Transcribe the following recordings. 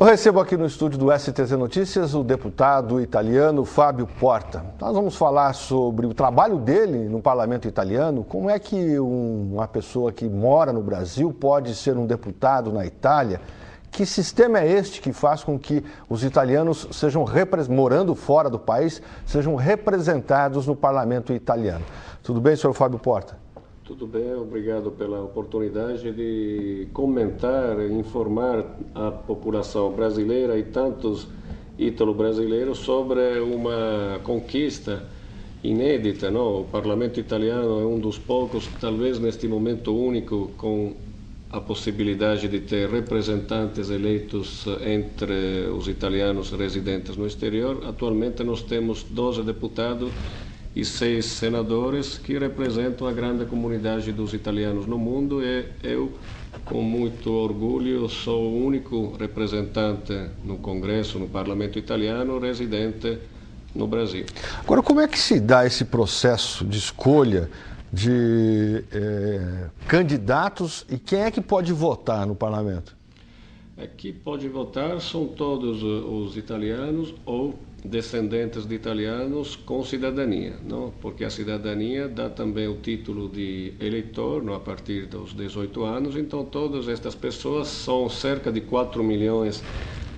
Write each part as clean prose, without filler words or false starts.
Eu recebo aqui no estúdio do STZ Notícias o deputado italiano Fábio Porta. Nós vamos falar sobre o trabalho dele no parlamento italiano, como é que uma pessoa que mora no Brasil pode ser um deputado na Itália. Que sistema é este que faz com que os italianos morando fora do país, sejam representados no parlamento italiano? Tudo bem, senhor Fábio Porta? Tudo bem, obrigado pela oportunidade de comentar e informar a população brasileira e tantos ítalo-brasileiros sobre uma conquista inédita, não? O parlamento italiano é um dos poucos, talvez neste momento único, com a possibilidade de ter representantes eleitos entre os italianos residentes no exterior. Atualmente nós temos 12 deputados e 6 senadores que representam a grande comunidade dos italianos no mundo, e eu, com muito orgulho, sou o único representante no Congresso, no Parlamento italiano, residente no Brasil. Agora, como é que se dá esse processo de escolha de candidatos e quem é que pode votar no parlamento? Aqui pode votar são todos os italianos ou descendentes de italianos com cidadania, não? Porque a cidadania dá também o título de eleitor, não? A partir dos 18 anos. Então todas estas pessoas, são cerca de 4 milhões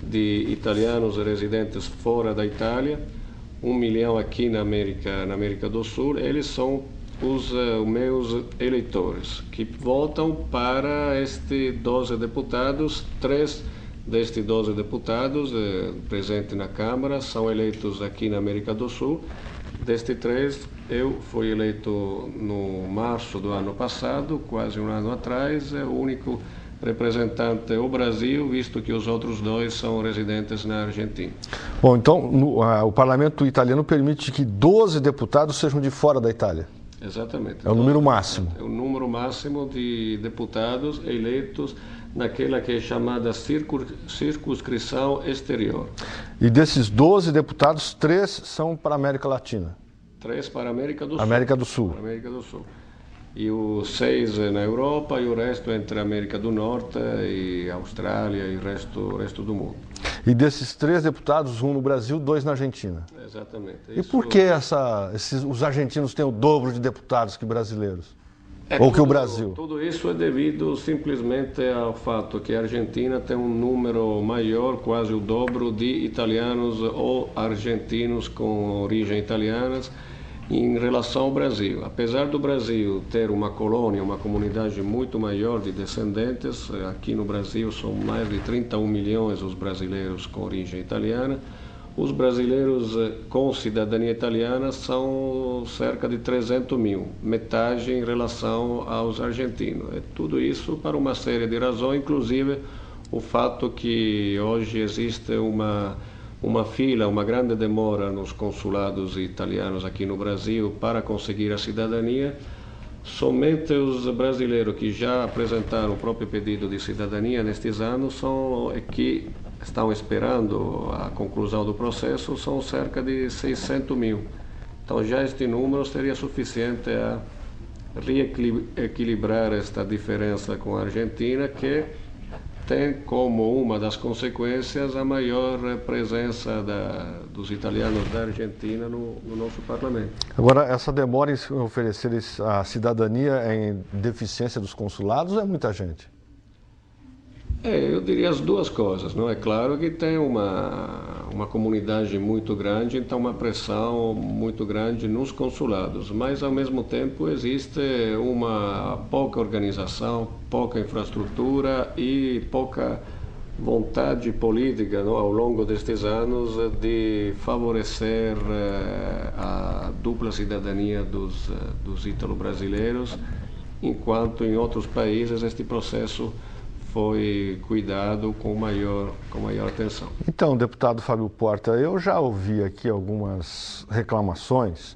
de italianos residentes fora da Itália, 1 milhão aqui na América do Sul. Eles são os meus eleitores, que votam para estes 12 deputados. 3 destes 12 deputados presentes na Câmara são eleitos aqui na América do Sul. Destes 3, eu fui eleito no março do ano passado, quase um ano atrás, é o único representante o Brasil, visto que os outros 2 são residentes na Argentina. Bom, então o parlamento italiano permite que 12 deputados sejam de fora da Itália? Exatamente. É o número máximo? É o número máximo de deputados eleitos naquela que é chamada circunscrição exterior. E desses 12 deputados, 3 são para a América Latina? 3 para a América do Sul. América do Sul. América do Sul. E os 6 na Europa e o resto entre a América do Norte e Austrália e o resto do mundo. E desses 3 deputados, 1 no Brasil, 2 na Argentina? Exatamente. E por que os argentinos têm o dobro de deputados que brasileiros? Ou que o Brasil? Tudo isso é devido simplesmente ao fato que a Argentina tem um número maior, quase o dobro, de italianos ou argentinos com origem italiana em relação ao Brasil. Apesar do Brasil ter uma colônia, uma comunidade muito maior de descendentes, aqui no Brasil são mais de 31 milhões os brasileiros com origem italiana. Os brasileiros com cidadania italiana são cerca de 300 mil, metade em relação aos argentinos. É tudo isso para uma série de razões, inclusive o fato que hoje existe uma fila, uma grande demora nos consulados italianos aqui no Brasil para conseguir a cidadania. Somente os brasileiros que já apresentaram o próprio pedido de cidadania nestes anos que estão esperando a conclusão do processo são cerca de 600 mil. Então já este número seria suficiente a reequilibrar esta diferença com a Argentina, que tem como uma das consequências a maior presença dos italianos da Argentina no nosso parlamento. Agora, essa demora em oferecer a cidadania em deficiência dos consulados é muita gente? Eu diria as duas coisas, não é? Claro que tem uma comunidade muito grande, então uma pressão muito grande nos consulados, mas ao mesmo tempo existe uma pouca organização, pouca infraestrutura e pouca vontade política, não, ao longo destes anos de favorecer a dupla cidadania dos ítalo-brasileiros, enquanto em outros países este processo foi cuidado com maior atenção. Então, deputado Fábio Porta, eu já ouvi aqui algumas reclamações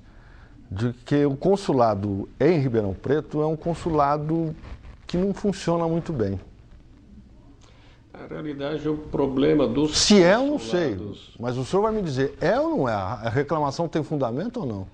de que o consulado em Ribeirão Preto é um consulado que não funciona muito bem. Na realidade, o problema dos Se é, eu não sei, mas o senhor vai me dizer, é ou não é? A reclamação tem fundamento ou não?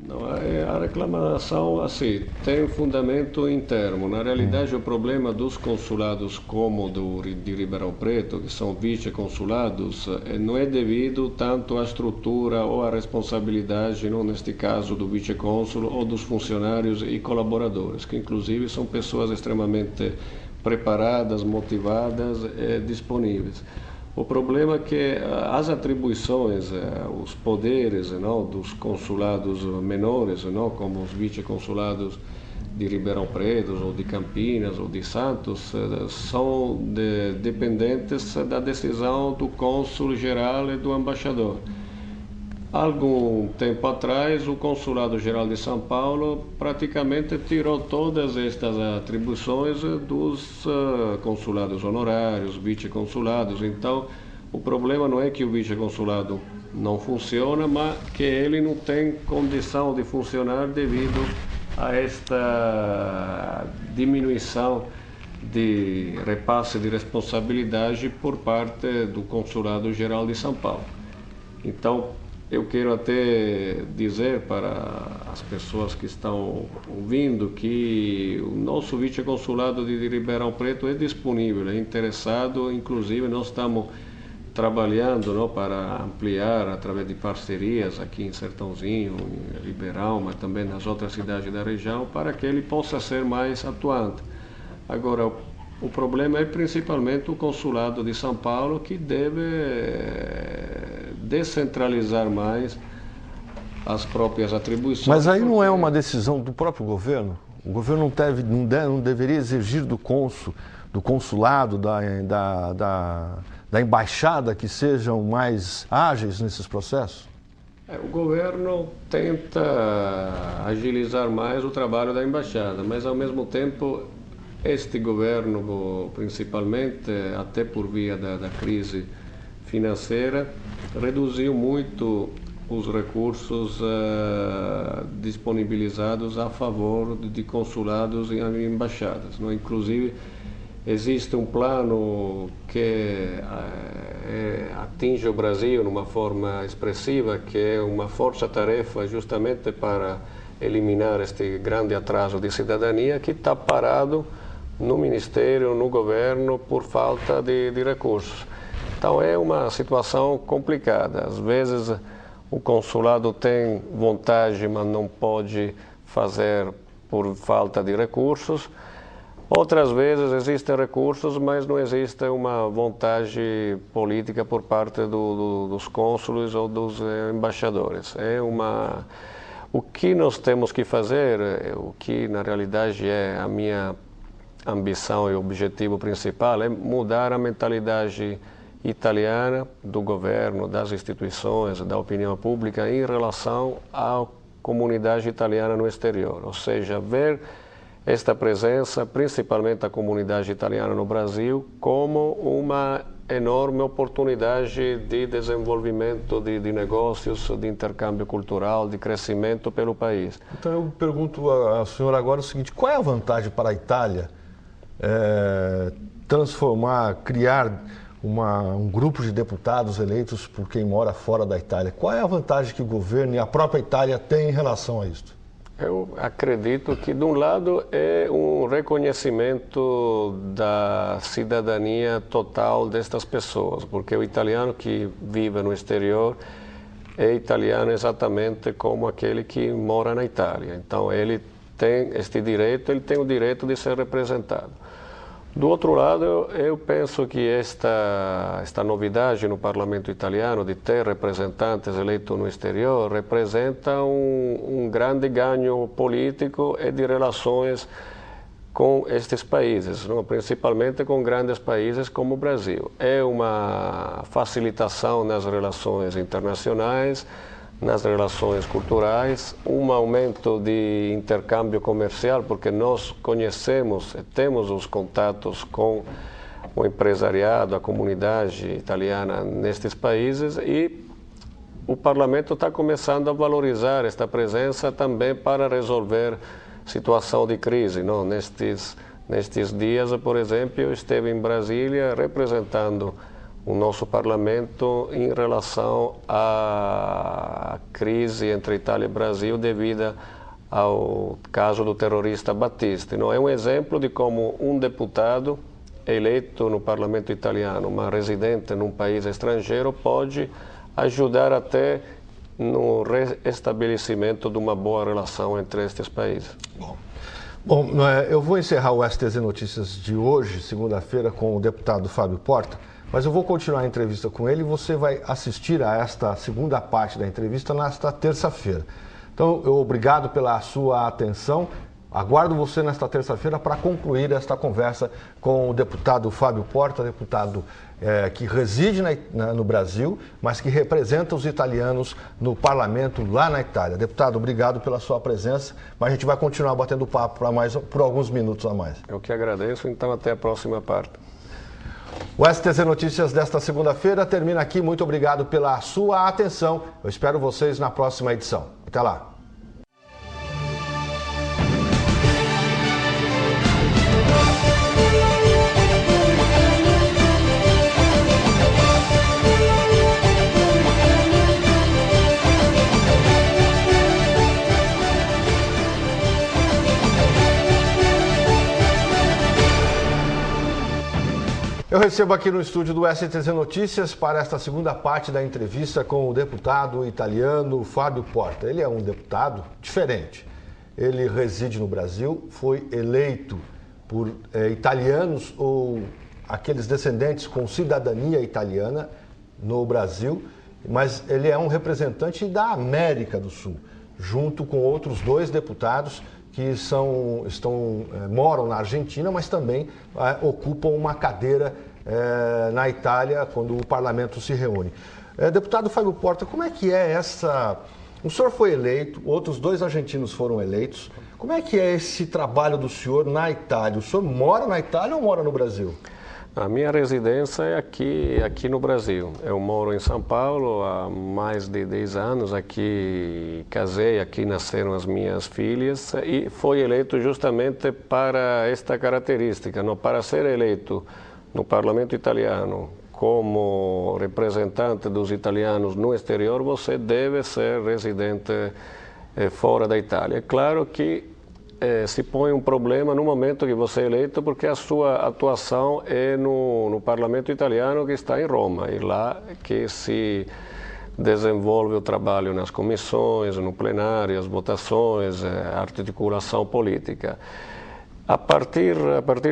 Não, a reclamação assim, tem fundamento interno. Na realidade, o problema dos consulados como de Ribeirão Preto, que são vice-consulados, não é devido tanto à estrutura ou à responsabilidade, não, neste caso, do vice-cônsul ou dos funcionários e colaboradores, que inclusive são pessoas extremamente preparadas, motivadas e disponíveis. O problema é que as atribuições, os poderes não, dos consulados menores, não, como os vice-consulados de Ribeirão Preto, ou de Campinas, ou de Santos, são dependentes da decisão do cônsul-geral e do embaixador. Algum tempo atrás, o Consulado-Geral de São Paulo praticamente tirou todas estas atribuições dos consulados honorários, vice-consulados. Então, o problema não é que o vice-consulado não funciona, mas que ele não tem condição de funcionar devido a esta diminuição de repasse de responsabilidade por parte do Consulado-Geral de São Paulo. Então, eu quero até dizer para as pessoas que estão ouvindo que o nosso vice-consulado de Ribeirão Preto é disponível, é interessado, inclusive nós estamos trabalhando não, para ampliar através de parcerias aqui em Sertãozinho, em Ribeirão, mas também nas outras cidades da região, para que ele possa ser mais atuante. Agora, o problema é principalmente o consulado de São Paulo, que deve descentralizar mais as próprias atribuições. Mas aí não é uma decisão do próprio governo? O governo não deveria exigir do cônsul, do consulado, da embaixada que sejam mais ágeis nesses processos? O governo tenta agilizar mais o trabalho da embaixada, mas ao mesmo tempo este governo, principalmente, até por via da crise financeira, reduziu muito os recursos disponibilizados a favor de consulados e embaixadas. Não? Inclusive, existe um plano que atinge o Brasil de uma forma expressiva, que é uma força-tarefa justamente para eliminar este grande atraso de cidadania que está parado no Ministério, no governo, por falta de recursos. Então é uma situação complicada. Às vezes o consulado tem vontade, mas não pode fazer por falta de recursos. Outras vezes existem recursos, mas não existe uma vontade política por parte dos cônsules ou dos embaixadores. O que nós temos que fazer, o que na realidade é a minha ambição e objetivo principal, é mudar a mentalidade italiana do governo, das instituições, da opinião pública em relação à comunidade italiana no exterior. Ou seja, ver esta presença, principalmente a comunidade italiana no Brasil, como uma enorme oportunidade de desenvolvimento de negócios, de intercâmbio cultural, de crescimento pelo país. Então eu pergunto ao senhor agora o seguinte: qual é a vantagem para a Itália criar um grupo de deputados eleitos por quem mora fora da Itália? Qual é a vantagem que o governo e a própria Itália têm em relação a isso? Eu acredito que, de um lado, é um reconhecimento da cidadania total destas pessoas, porque o italiano que vive no exterior é italiano exatamente como aquele que mora na Itália. Então, ele tem este direito, ele tem o direito de ser representado. Do outro lado, eu penso que esta novidade no parlamento italiano de ter representantes eleitos no exterior representa um grande ganho político e de relações com estes países, não? Principalmente com grandes países como o Brasil. É uma facilitação nas relações internacionais, nas relações culturais, um aumento de intercâmbio comercial, porque nós conhecemos e temos os contatos com o empresariado, a comunidade italiana nestes países, e o parlamento está começando a valorizar esta presença também para resolver situação de crise. Não? Nestes dias, por exemplo, eu esteve em Brasília representando o nosso parlamento em relação à crise entre Itália e Brasil devido ao caso do terrorista Battisti. Não é um exemplo de como um deputado eleito no parlamento italiano, mas residente num país estrangeiro, pode ajudar até no restabelecimento de uma boa relação entre estes países. Bom, eu vou encerrar o STZ Notícias de hoje, segunda-feira, com o deputado Fábio Porta, mas eu vou continuar a entrevista com ele e você vai assistir a esta segunda parte da entrevista nesta terça-feira. Então, obrigado pela sua atenção. Aguardo você nesta terça-feira para concluir esta conversa com o deputado Fábio Porta, deputado que reside no Brasil, mas que representa os italianos no parlamento lá na Itália. Deputado, obrigado pela sua presença, mas a gente vai continuar batendo papo por alguns minutos a mais. Eu que agradeço, então até a próxima parte. O STZ Notícias desta segunda-feira termina aqui. Muito obrigado pela sua atenção. Eu espero vocês na próxima edição. Até lá. Eu recebo aqui no estúdio do STZ Notícias para esta segunda parte da entrevista com o deputado italiano Fábio Porta. Ele é um deputado diferente. Ele reside no Brasil, foi eleito por italianos ou aqueles descendentes com cidadania italiana no Brasil, mas ele é um representante da América do Sul, junto com outros 2 deputados que moram na Argentina, mas também ocupam uma cadeira na Itália quando o parlamento se reúne. Deputado Fábio Porta, como é que é essa... O senhor foi eleito, outros 2 argentinos foram eleitos. Como é que é esse trabalho do senhor na Itália? O senhor mora na Itália ou mora no Brasil? A minha residência é aqui no Brasil. Eu moro em São Paulo há mais de 10 anos. Aqui casei, aqui nasceram as minhas filhas e fui eleito justamente para esta característica, não? Para ser eleito no parlamento italiano como representante dos italianos no exterior, você deve ser residente fora da Itália. É claro que se põe um problema no momento que você é eleito, porque a sua atuação é no parlamento italiano que está em Roma, e lá que se desenvolve o trabalho nas comissões, no plenário, as votações, a articulação política. A partir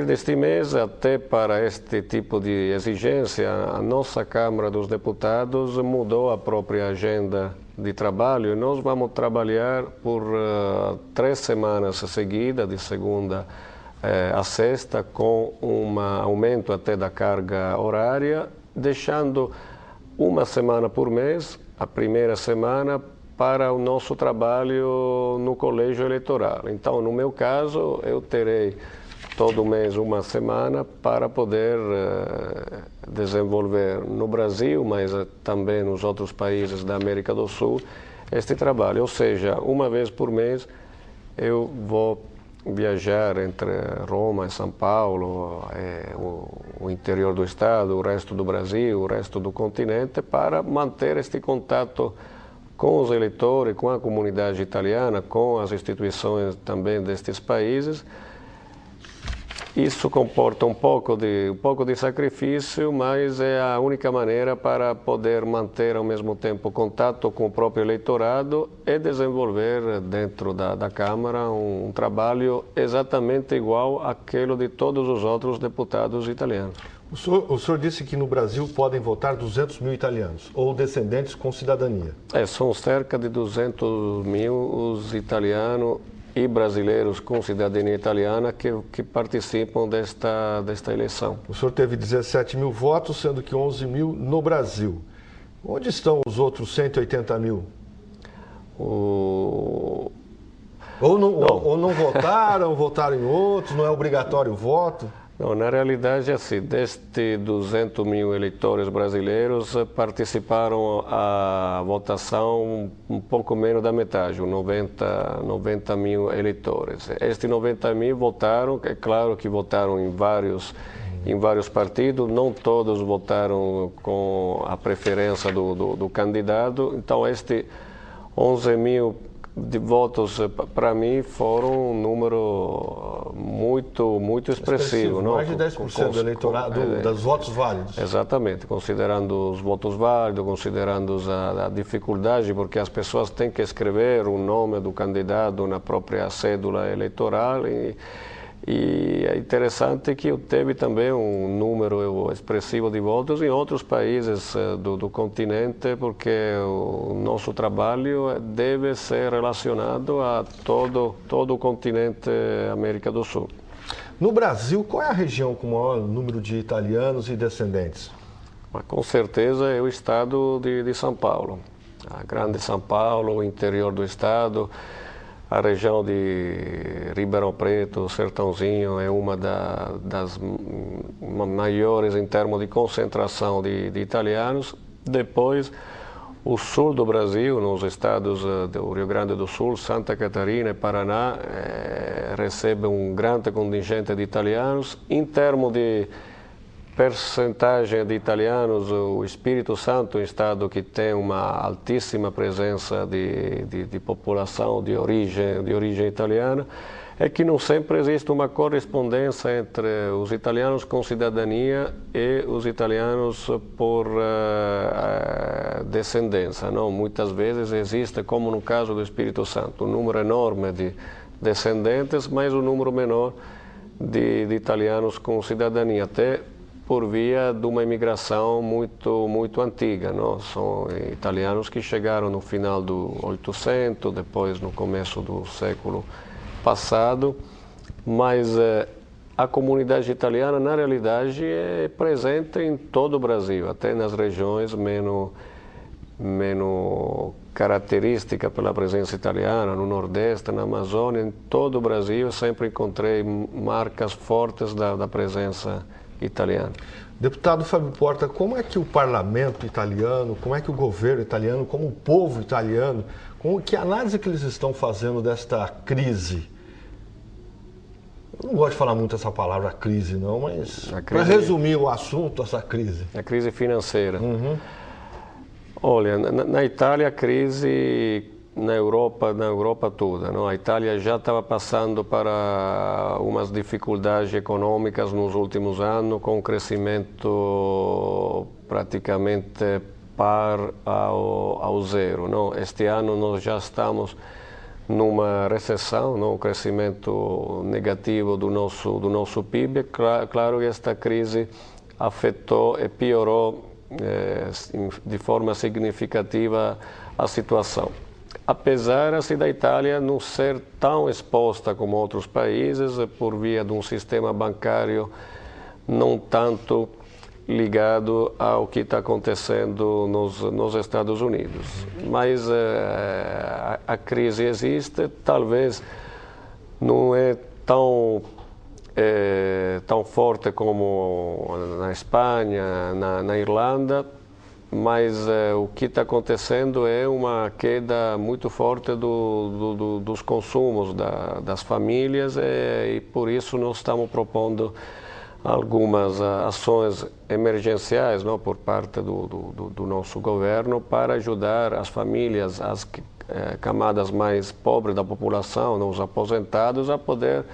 deste mês, até para este tipo de exigência, a nossa Câmara dos Deputados mudou a própria agenda de trabalho e nós vamos trabalhar por 3 semanas seguidas, de segunda a sexta, com um aumento até da carga horária, deixando uma semana por mês, a primeira semana, para o nosso trabalho no colégio eleitoral. Então, no meu caso, eu terei todo mês uma semana para poder desenvolver no Brasil, mas também nos outros países da América do Sul, este trabalho. Ou seja, uma vez por mês eu vou viajar entre Roma e São Paulo, o interior do estado, o resto do Brasil, o resto do continente, para manter este contato com os eleitores, com a comunidade italiana, com as instituições também destes países. Isso comporta um pouco de sacrifício, mas é a única maneira para poder manter ao mesmo tempo contato com o próprio eleitorado e desenvolver dentro da Câmara um trabalho exatamente igual àquele de todos os outros deputados italianos. O senhor disse que no Brasil podem votar 200 mil italianos, ou descendentes com cidadania. São cerca de 200 mil os italianos e brasileiros com cidadania italiana que participam desta eleição. O senhor teve 17 mil votos, sendo que 11 mil no Brasil. Onde estão os outros 180 mil? Ou não votaram, votaram em outros, não é obrigatório o voto? Não, na realidade, assim, destes 200 mil eleitores brasileiros, participaram a votação um pouco menos da metade, 90 mil eleitores. Estes 90 mil votaram, é claro que votaram em vários em vários partidos, não todos votaram com a preferência do candidato, então este 11 mil de votos para mim foram um número muito expressivo. Mais de 10% do eleitorado, dos votos válidos. Exatamente, considerando os votos válidos, considerando a dificuldade, porque as pessoas têm que escrever o nome do candidato na própria cédula eleitoral e é interessante que teve também um número expressivo de votos em outros países do continente, porque o nosso trabalho deve ser relacionado a todo o continente América do Sul. No Brasil, qual é a região com o maior número de italianos e descendentes? Mas, com certeza é o estado de São Paulo, a grande São Paulo, o interior do estado. A região de Ribeirão Preto, Sertãozinho, é uma das maiores em termos de concentração de italianos. Depois, o sul do Brasil, nos estados do Rio Grande do Sul, Santa Catarina e Paraná, recebe um grande contingente de italianos. Em termos de percentagem de italianos, o Espírito Santo é um estado que tem uma altíssima presença de população de origem italiana, é que não sempre existe uma correspondência entre os italianos com cidadania e os italianos por descendência. Não? Muitas vezes existe, como no caso do Espírito Santo, um número enorme de descendentes, mas um número menor de italianos com cidadania, até por via de uma imigração muito antiga. Não? São italianos que chegaram no final do 800, depois no começo do século passado, mas a comunidade italiana, na realidade, é presente em todo o Brasil, até nas regiões menos características pela presença italiana, no Nordeste, na Amazônia, em todo o Brasil eu sempre encontrei marcas fortes da presença italiana. Deputado Fábio Porta, como é que o parlamento italiano, como é que o governo italiano, como o povo italiano, que análise que eles estão fazendo desta crise? Eu não gosto de falar muito essa palavra crise, não, mas para resumir o assunto, essa crise. A crise financeira. Uhum. Olha, na Itália a crise, na Europa toda, não? A Itália já estava passando para umas dificuldades econômicas nos últimos anos, com um crescimento praticamente par ao zero. Não? Este ano nós já estamos numa recessão, não? Um crescimento negativo do nosso PIB. Claro que esta crise afetou e piorou de forma significativa a situação. Apesar assim, da Itália não ser tão exposta como outros países, por via de um sistema bancário não tanto ligado ao que está acontecendo nos Estados Unidos. Mas a crise existe, talvez não é tão forte como na Espanha, na Irlanda, mas o que está acontecendo é uma queda muito forte dos consumos das famílias e por isso nós estamos propondo algumas ações emergenciais, não, por parte do nosso governo para ajudar as famílias, as camadas mais pobres da população, não, os aposentados, a poder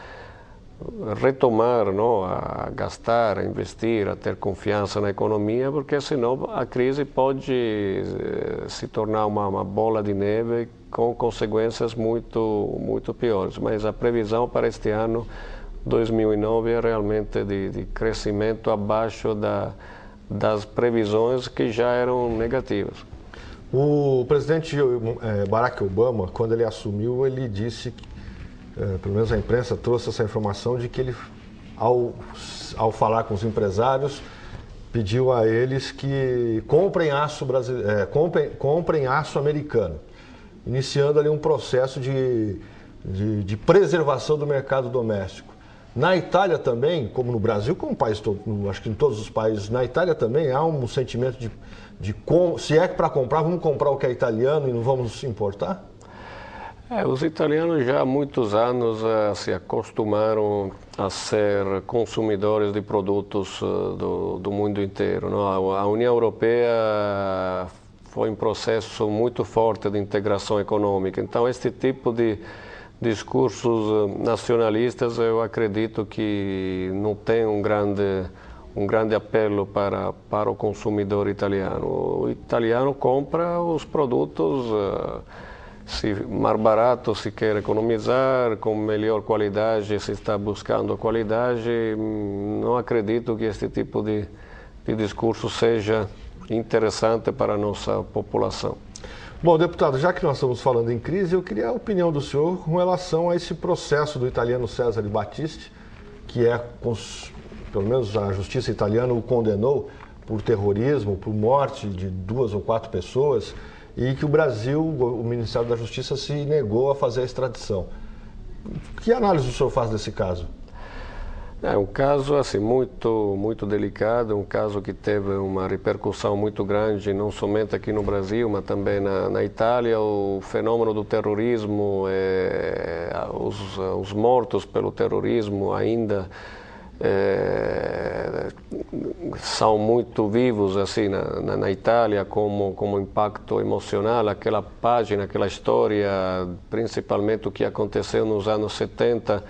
retomar, não, a gastar, a investir, a ter confiança na economia, porque senão a crise pode se tornar uma bola de neve com consequências muito piores. Mas a previsão para este ano 2009 é realmente de crescimento abaixo das previsões que já eram negativas. O presidente Barack Obama, quando ele assumiu, ele disse que, pelo menos a imprensa trouxe essa informação, de que ele, ao falar com os empresários, pediu a eles que comprem aço comprem aço americano, iniciando ali um processo de preservação do mercado doméstico. Na Itália também, como no Brasil, como no país todo, acho que em todos os países, na Itália também há um sentimento se é que para comprar, vamos comprar o que é italiano e não vamos importar? Os italianos já há muitos anos se acostumaram a ser consumidores de produtos do mundo inteiro, não? A União Europeia foi um processo muito forte de integração econômica, então este tipo de discursos nacionalistas eu acredito que não tem um grande apelo para o consumidor italiano. O italiano compra os produtos se mais barato se quer economizar, com melhor qualidade se está buscando a qualidade. Não acredito que este tipo de discurso seja interessante para a nossa população. Bom, deputado, já que nós estamos falando em crise, eu queria a opinião do senhor com relação a esse processo do italiano Cesare Battisti, que pelo menos a justiça italiana o condenou por terrorismo, por morte de 2 ou 4 pessoas, e que o Brasil, o Ministério da Justiça, se negou a fazer a extradição. Que análise o senhor faz desse caso? É um caso assim muito delicado, um caso que teve uma repercussão muito grande, não somente aqui no Brasil, mas também na Itália. O fenômeno do terrorismo, os mortos pelo terrorismo ainda são muito vivos assim na Itália como impacto emocional. Aquela página, aquela história, principalmente o que aconteceu nos anos 70,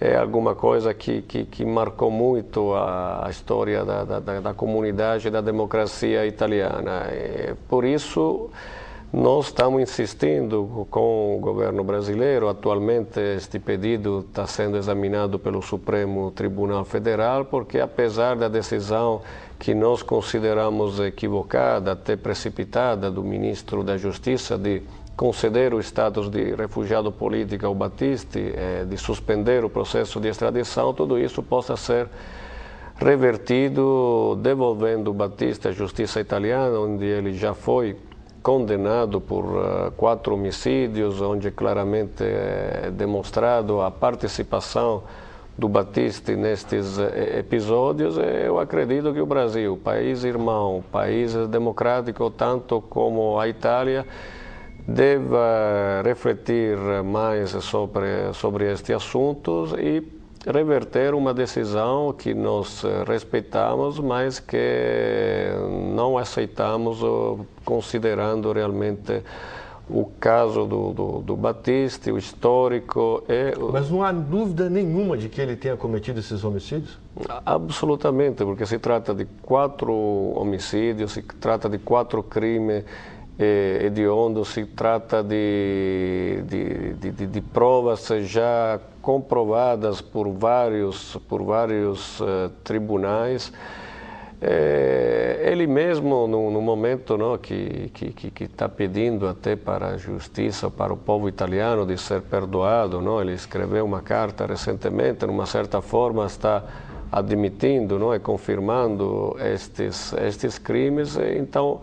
é alguma coisa que marcou muito a história da comunidade e da democracia italiana. Por isso, nós estamos insistindo com o governo brasileiro. Atualmente, este pedido está sendo examinado pelo Supremo Tribunal Federal, porque apesar da decisão que nós consideramos equivocada, até precipitada, do ministro da Justiça de conceder o status de refugiado político ao Battisti, de suspender o processo de extradição, tudo isso possa ser revertido, devolvendo o Battisti à justiça italiana, onde ele já foi condenado por 4 homicídios, onde claramente é demonstrado a participação do Battisti nestes episódios. Eu acredito que o Brasil, país irmão, país democrático, tanto como a Itália, deva refletir mais sobre estes assuntos e reverter uma decisão que nós respeitamos, mas que não aceitamos, considerando realmente o caso do Battisti, o histórico. Mas não há dúvida nenhuma de que ele tenha cometido esses homicídios? Absolutamente, porque se trata de 4 homicídios, se trata de 4 crimes hediondos, se trata de provas já comprovadas por vários tribunais. Ele mesmo, no momento, não, que está pedindo até para a justiça, para o povo italiano de ser perdoado, não, ele escreveu uma carta recentemente, numa certa forma está admitindo, não, e confirmando estes crimes. Então,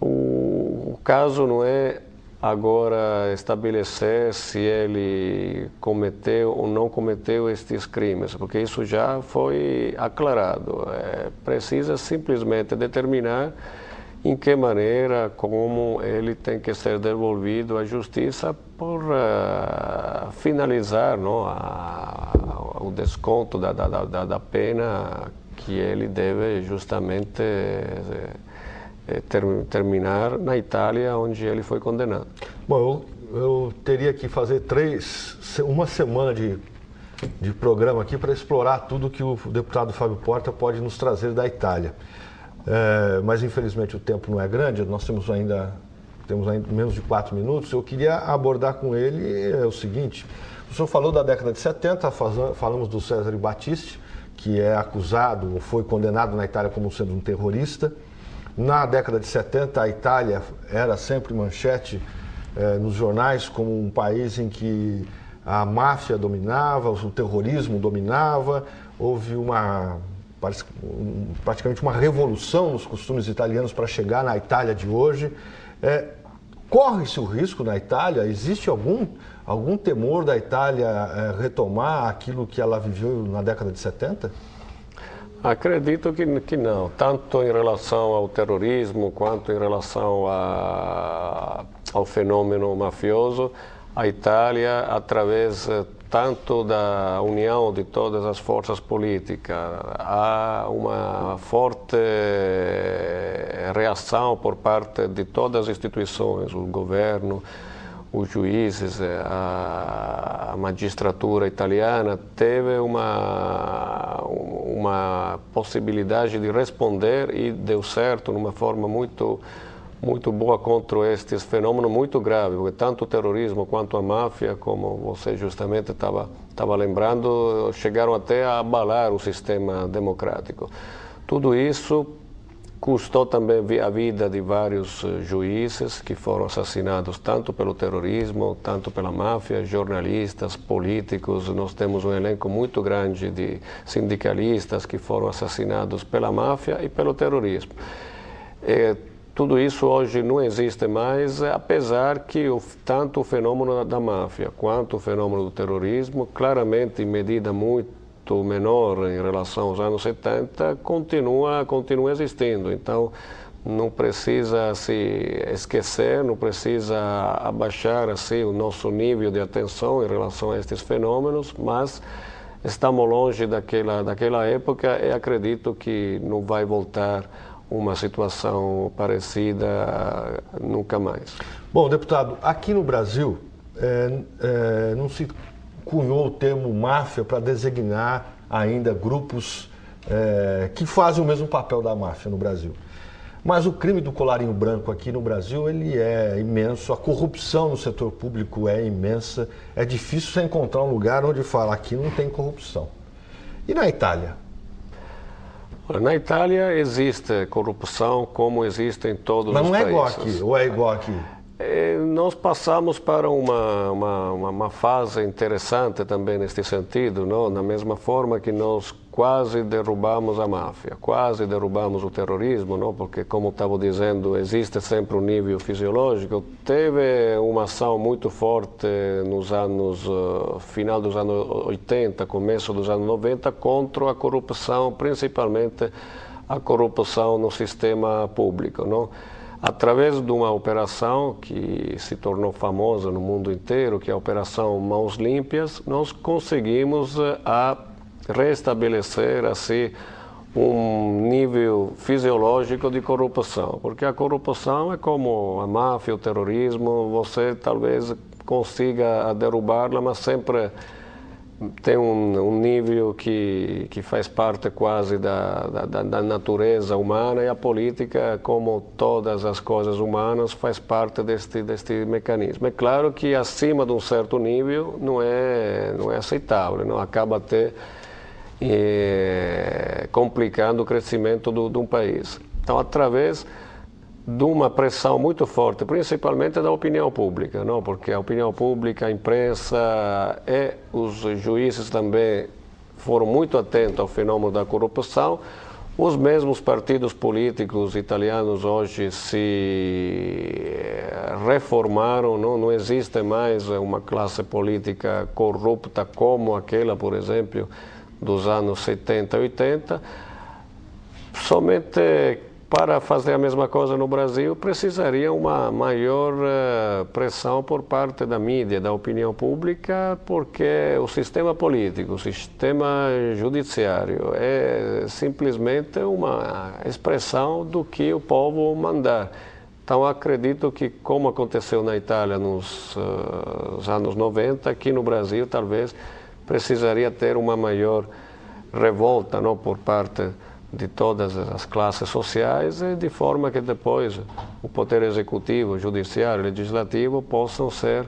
o caso não é agora estabelecer se ele cometeu ou não cometeu estes crimes, porque isso já foi aclarado. Precisa simplesmente determinar em que maneira, como ele tem que ser devolvido à justiça por finalizar, não, o desconto da pena que ele deve justamente terminar na Itália, onde ele foi condenado. Bom, eu teria que fazer uma semana de programa aqui para explorar tudo que o deputado Fábio Porta pode nos trazer da Itália. Mas infelizmente o tempo não é grande, nós temos ainda menos de 4 minutos. Eu queria abordar com ele o seguinte: o senhor falou da década de 70, falamos do Cesare Battisti, que é acusado ou foi condenado na Itália como sendo um terrorista. Na década de 70, a Itália era sempre manchete nos jornais como um país em que a máfia dominava, o terrorismo dominava. Houve praticamente uma revolução nos costumes italianos para chegar na Itália de hoje. Corre-se o risco na Itália? Existe algum temor da Itália retomar aquilo que ela viveu na década de 70? Acredito que não, tanto em relação ao terrorismo quanto em relação ao fenômeno mafioso. a Itália através tanto da união de todas as forças políticas. Há uma forte reação por parte de todas as instituições, o governo, os juízes, a magistratura italiana teve uma possibilidade de responder e deu certo numa forma muito boa contra estes fenômenos muito graves, porque tanto o terrorismo quanto a máfia, como você justamente estava lembrando, chegaram até a abalar o sistema democrático. Tudo isso custou também a vida de vários juízes que foram assassinados tanto pelo terrorismo, tanto pela máfia, jornalistas, políticos. Nós temos um elenco muito grande de sindicalistas que foram assassinados pela máfia e pelo terrorismo. Tudo isso hoje não existe mais, apesar que tanto o fenômeno da máfia quanto o fenômeno do terrorismo, claramente em medida muito menor em relação aos anos 70, continua existindo. Então, não precisa se esquecer, não precisa abaixar assim, o nosso nível de atenção em relação a estes fenômenos, mas estamos longe daquela época e acredito que não vai voltar uma situação parecida nunca mais. Bom, deputado, aqui no Brasil não se cunhou o termo máfia para designar ainda grupos que fazem o mesmo papel da máfia no Brasil. Mas o crime do colarinho branco aqui no Brasil ele é imenso, a corrupção no setor público é imensa, é difícil você encontrar um lugar onde fala aqui não tem corrupção. E na Itália? Na Itália existe corrupção como existe em todos os países. Mas não é igual aqui, ou é igual aqui? Nós passamos para uma fase interessante também neste sentido, não? Da mesma forma que nós quase derrubamos a máfia, quase derrubamos o terrorismo, não? Porque, como estava dizendo, existe sempre um nível fisiológico. Teve uma ação muito forte nos anos, final dos anos 80, começo dos anos 90, contra a corrupção, principalmente a corrupção no sistema público, não? Através de uma operação que se tornou famosa no mundo inteiro, que é a Operação Mãos Limpas, nós conseguimos restabelecer assim um nível fisiológico de corrupção, porque a corrupção é como a máfia, o terrorismo, você talvez consiga derrubá-la, mas sempre tem um nível que faz parte quase da natureza humana, e a política, como todas as coisas humanas, faz parte deste mecanismo. É claro que acima de um certo nível não é aceitável, não acaba até complicando o crescimento de um país. Então, através de uma pressão muito forte, principalmente da opinião pública, não? Porque a opinião pública, a imprensa e os juízes também foram muito atentos ao fenômeno da corrupção. Os mesmos partidos políticos italianos hoje se reformaram, não existe mais uma classe política corrupta como aquela, por exemplo, dos anos 70 e 80. Somente para fazer a mesma coisa no Brasil, precisaria uma maior pressão por parte da mídia, da opinião pública, porque o sistema político, o sistema judiciário é simplesmente uma expressão do que o povo mandar. Então, acredito que, como aconteceu na Itália nos anos 90, aqui no Brasil, talvez precisaria ter uma maior revolta, não, por parte de todas as classes sociais, de forma que depois o poder executivo, judiciário, legislativo possam ser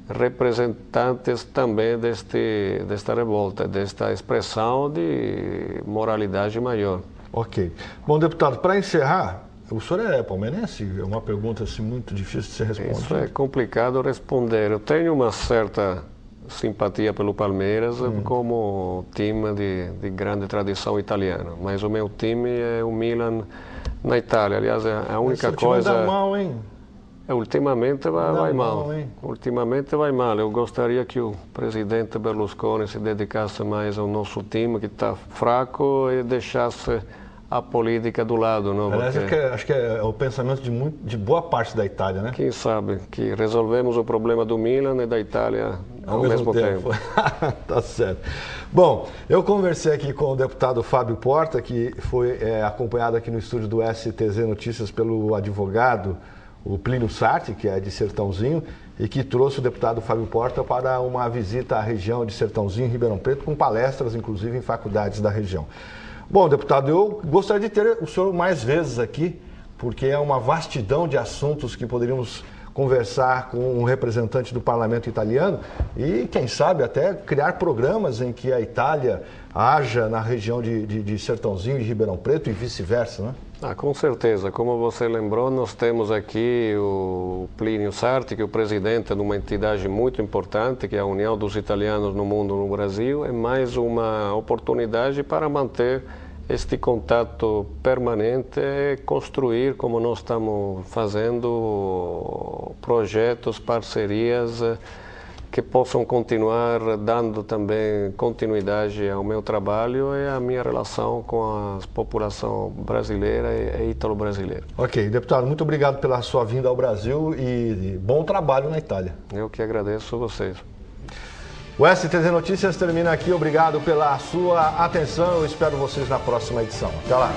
representantes também desta revolta, desta expressão de moralidade maior. Ok. Bom, deputado, para encerrar, o senhor é palmeirense? É uma pergunta assim, muito difícil de ser respondida. Isso é complicado responder. Eu tenho uma certa simpatia pelo Palmeiras como time de grande tradição italiana, mas o meu time é o Milan na Itália. Aliás, é a única coisa. Anda mal, hein? Ultimamente vai mal. Ultimamente vai mal. Eu gostaria que o presidente Berlusconi se dedicasse mais ao nosso time, que está fraco, e deixasse a política do lado, não? Aliás, acho que é o pensamento de boa parte da Itália, né? Quem sabe que resolvemos o problema do Milan e da Itália ao mesmo tempo. Tá certo. Bom, eu conversei aqui com o deputado Fábio Porta, que foi acompanhado aqui no estúdio do STZ Notícias pelo advogado, o Plínio Sarti, que é de Sertãozinho, e que trouxe o deputado Fábio Porta para uma visita à região de Sertãozinho, Ribeirão Preto, com palestras, inclusive, em faculdades da região. Bom, deputado, eu gostaria de ter o senhor mais vezes aqui, porque é uma vastidão de assuntos que poderíamos conversar com um representante do parlamento italiano e, quem sabe, até criar programas em que a Itália haja na região de Sertãozinho e Ribeirão Preto e vice-versa, né? Com certeza. Como você lembrou, nós temos aqui o Plínio Sarti, que é o presidente de uma entidade muito importante, que é a União dos Italianos no Mundo, no Brasil. É mais uma oportunidade para manter este contato permanente e construir, como nós estamos fazendo, projetos, parcerias que possam continuar dando também continuidade ao meu trabalho e à minha relação com a população brasileira e ítalo-brasileira. Ok, deputado, muito obrigado pela sua vinda ao Brasil e bom trabalho na Itália. Eu que agradeço a vocês. O STZ Notícias termina aqui. Obrigado pela sua atenção. Eu espero vocês na próxima edição. Até lá.